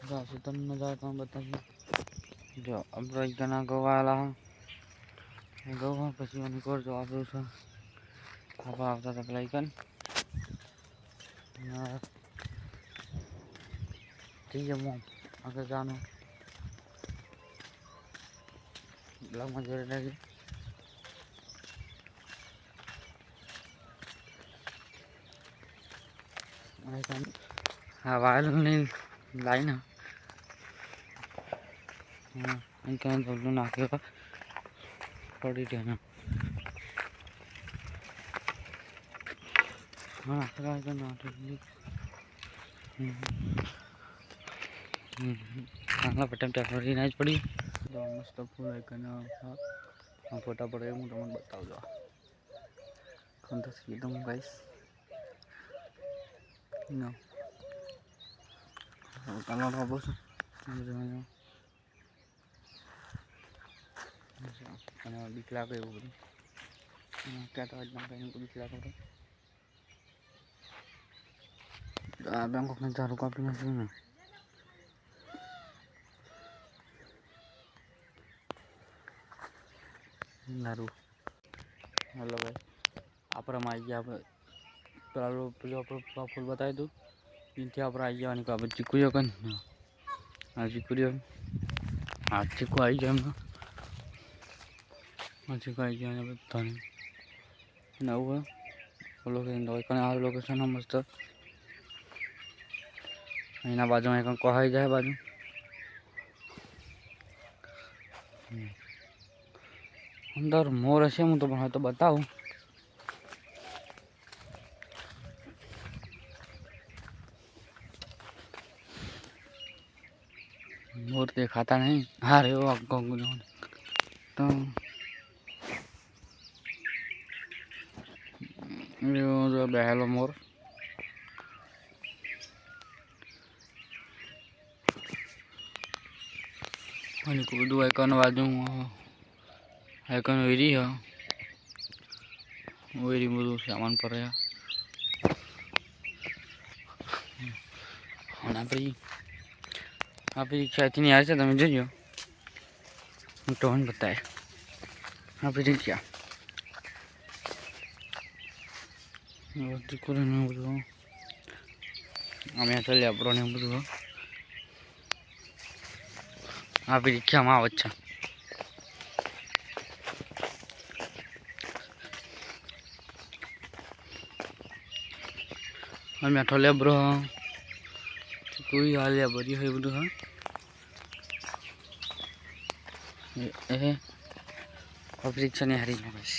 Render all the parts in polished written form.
राशि तन नजारा तो बताइए जो अब रही गना गवाला गवा પછી અનુકૂળ જો આવ્યો છે ખાવા આવતા હતા પેલા ઈકન જઈએ મોમ આગળ જાનું બ્લોગમાં જોડે રહેજો હા વાયરની લાઈન અહીં ક્યાં જલ્દી નાખ્યો પડી ગયા हाँ आखिर नाटक खाना पटम टेक्नोलॉजी नहीं पड़ी तो मस्त फूल है हाँ फोटा पड़े हूँ तुम बताओ जो कौन तो सी तुम गाइस नो कलर का बस दिखला के वो क्या तो आज ना कहीं को दिखला करो बैंकॉक में चालू काफी मशीन है नारू हेलो भाई आप आई गया फूल बताए तू इनके आप आई गया का चिक्कू जो कन हाँ चिक्कू हाँ चिक्कू आई गया हम हाँ चिक्कू आई गया बता नहीं नव लोकेशन आ लोकेशन मस्त अँ बाजू में कहाई जाए बाजू अंदर मोर हे हूँ तो बताऊँ मोर दिखाता नहीं हाँ रे वो तो जो बहलो मोर બધું આઈકન બાજુ આઈકન વેરી है વેરી બધું સામાન પર આપણી ઈચ્છા હતી યાર છે તમે જોજો હું ટોન બતાય આપણી રીક્ષા બધું અમે ચાલ્યા આપણો ને બધું આપણી રીક્ષામાં આવે છે અમે આઠો લેબ્રો कोई हाल या बड़ी है बोलो हाँ ए परीक्षा नहीं हरी बस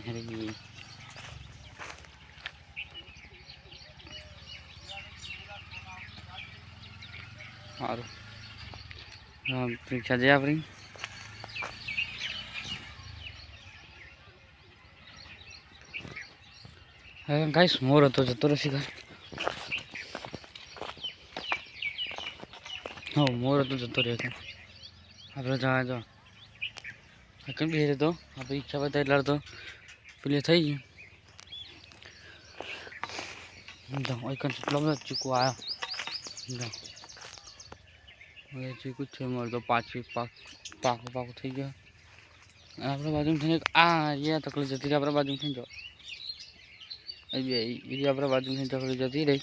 हरी और परीक्षा दे अपनी गाइस मोर तो जतो रसी का हाँ मोर तो जतो रहे आप जहाँ जो कहीं भी तो आप इच्छा बताए लड़ तो पहले थी चीकू आया चीकू छे मोर तो पाँच पाको पाको थी गया अपने बाजू में थे आ ये तकलीफ जती रही अपने बाजू में थी जो अभी अपने बाजू में तकलीफ जती रही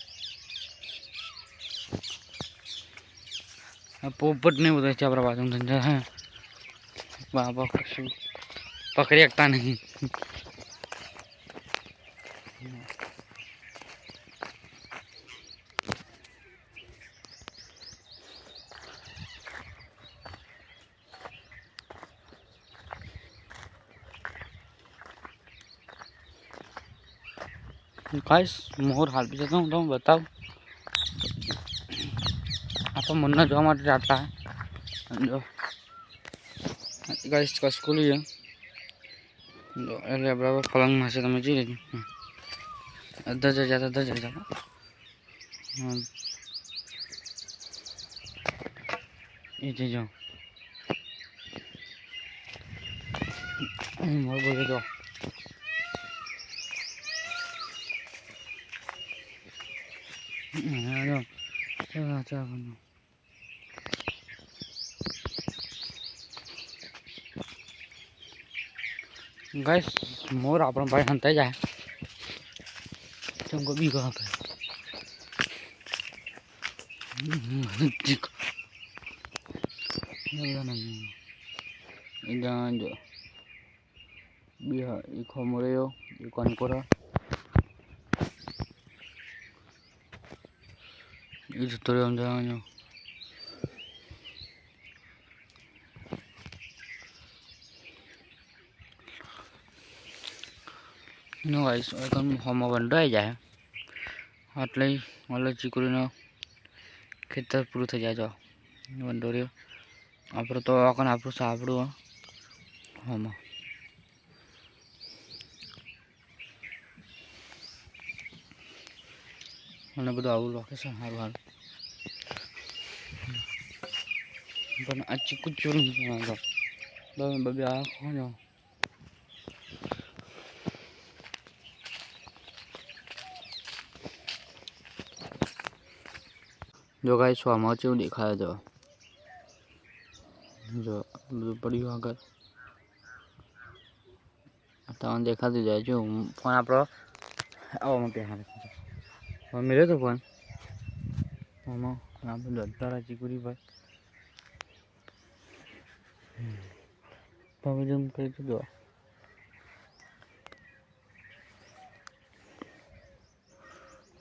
पोपट नहीं बोलते चावरा बाजू में है बाबा पकड़ी सकता नहीं गाइस मोर हाल भी जाता हूँ तो बताओ आप मुन्ना जो हमारे जाता है जो गाइस का स्कूल ही है जो अरे बराबर पलंग में से तो मुझे अदर जा जाता ये चीज़ मोर बोले तो अच्छा बनो गाइस मोर अपन भाई हंता जाए तुमको भी कहाँ पे jangan jo biha iko moreo ikon pura itu tuh jangan no guys akan homo bando aja એટલે ઓલો ચીકુરીનો ખેતર પૂરું થઈ જાય જો વંડોર્યો આપણું તો આખણ આપણું સાંભળું હોમાં અને બધું આવું લોકેશન સારું સારું પણ આ ચીકુ ચોરી બબે આ ખોજો जो गाइस स्वामा चेव दिखाया जो पड़ी આગળ તમને દેખાતું જાય જો ફોન આપણો આવામાં પહેલા મેળ્યો તો ફોન આમાં આપણે દત્તારા ચીકુરી ભાઈ તમે જેમ કરી જો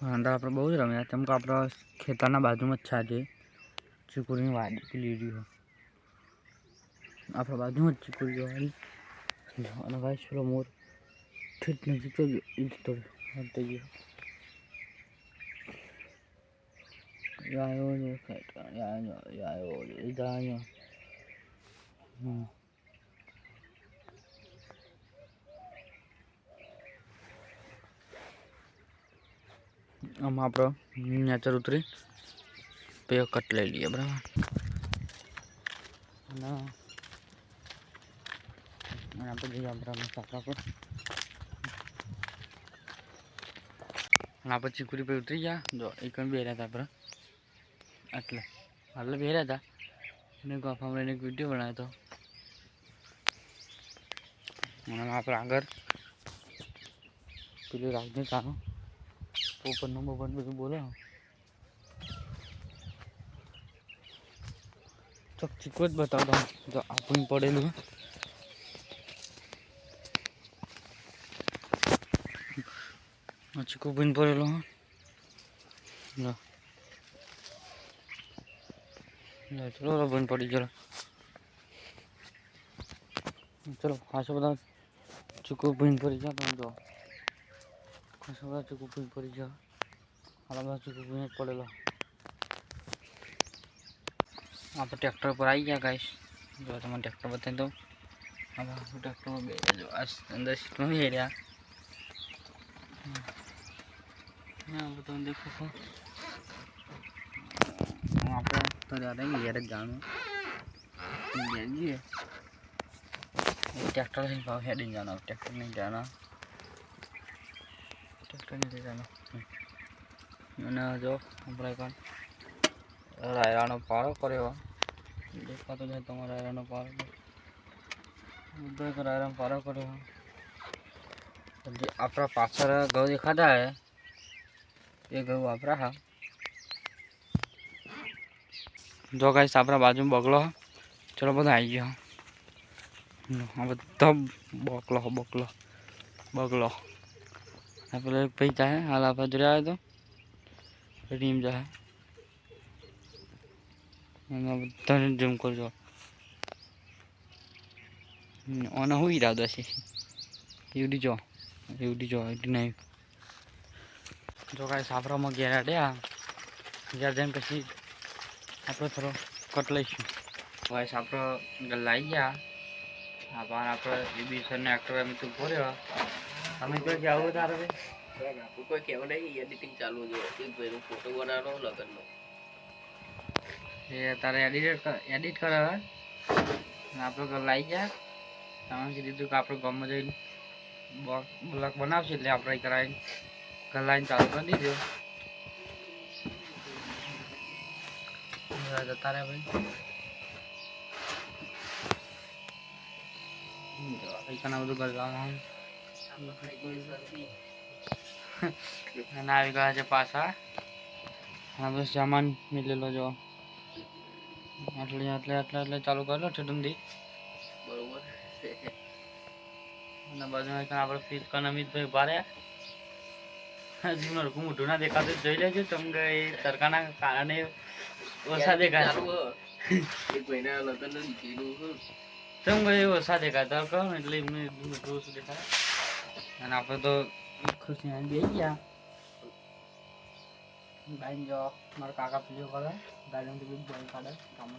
આપણે બહુ જ રમ્યા કેમ કે આપણા ખેતરના બાજુમાં જ છે આજે ચીકુરીની વાડી પેલી રહ્યો આપણા બાજુમાં જ ચીકુરી વાડી અને ગાઈસ પેલો મોર ઠીક નજીક તો થઈ ગયો યાયો ને યાયો આમાં આપણો નેચર ઉતરી પે કટ લઈ લઈએ બરાબર અને આપણે જઈએ આપણા સાપરા પર અને આપણે ચીકુરી પર ઉતરી ગયા જો એક બે રહ્યા હતા આપણે એટલે બે રહ્યા હતા અને ગોફામાં રહીને એક વિડીયો બનાવ્યો હતો અને આપણે આગળ પેલું રાજની કાનો પોપરનું બધું બોલો ચોક ચીકુ જ બતાવતો જો આપણું પડેલું ચીકુ બન પડેલું ચલો બન પડી ગયો ચલો ખાસો બધા ચીકુ બન પડી ગયા તમે જો ખાસો બધા ચીકુ બન પડી ગયા આ બધા ચીકુ બન પડેલો આપણે ટ્રેક્ટર પર આવી ગયા ગાઈસ જો તમને ટ્રેક્ટર બતાવી દઉં આપણે ટ્રેક્ટરમાં બે જો આ અંદર સીટમાં બી રહ્યા आप तो देखो आप तो ज़्यादा ही यार जानो ट्रैक्टर से भाव हेड नहीं जाना ट्रैक्टर नहीं जाना मैंने जो अपने कौन रायरानो पारो करेगा देखा तो जाए तुम्हारा रायरानो पारो उधर का रायरानो पारो करेगा अपना पाछर गौ दिखाता है ये गौ वापरा हा जो गाइस आपरा बाजू में बगलो चलो બધા આવી ગયો આ બધા બગલો આપણે ભાઈ જાય હાલ આપણે જોડે આવ્યો તો રીમ જાય અને બધાને જમ કરજો ઓને હું ઈરાદો છે એવડી જો એવડી નહીં જો ગાઈસ આપરામાં ઘેર આડ્યા ઘેર જઈને પછી આપણે થોડો કટ લઈશું ગાઈસ આપણે લાવી ગયા આપણે બીબી સરને એક્ટર એમ તો ભર્યો તમે કોઈ જાવ તારે કોઈ કેવું નહીં એડિટિંગ ચાલુ છે એક ભાઈનો ફોટો બનાવવાનો લગનનો એ તારે એડિટ કરે આપણે લાવી ગયા તમે કીધું કે આપણે ગામમાં જઈને બ્લોગ બનાવશે એટલે આપણે કરાવીને લાઈન ચાલુ કરી દીધો જતા રહ્યા ભાઈ બધું ગરગા અને આવી ગયા છે પાછા હા બસ સામાન મિલેલો જો એટલે ચાલુ કરેલો છે ધંધી બરોબર અને બાજુમાં આપણે ફીસ કન અમિતભાઈ ભારે હજી મારું મોઢું ના દેખાતું જોઈ લેજો તમને એ તડકાના કારણે ઓછા દેખાય એક મહિના લગ્ન તમને ઓછા દેખાય તડકો એટલે એમને ઓછું દેખાય અને આપણે તો ખુશી બેસી ગયા ગાડી જો મારા કાકા પીજો કરે ગાડીમાંથી બી ગાડી કાઢે કામ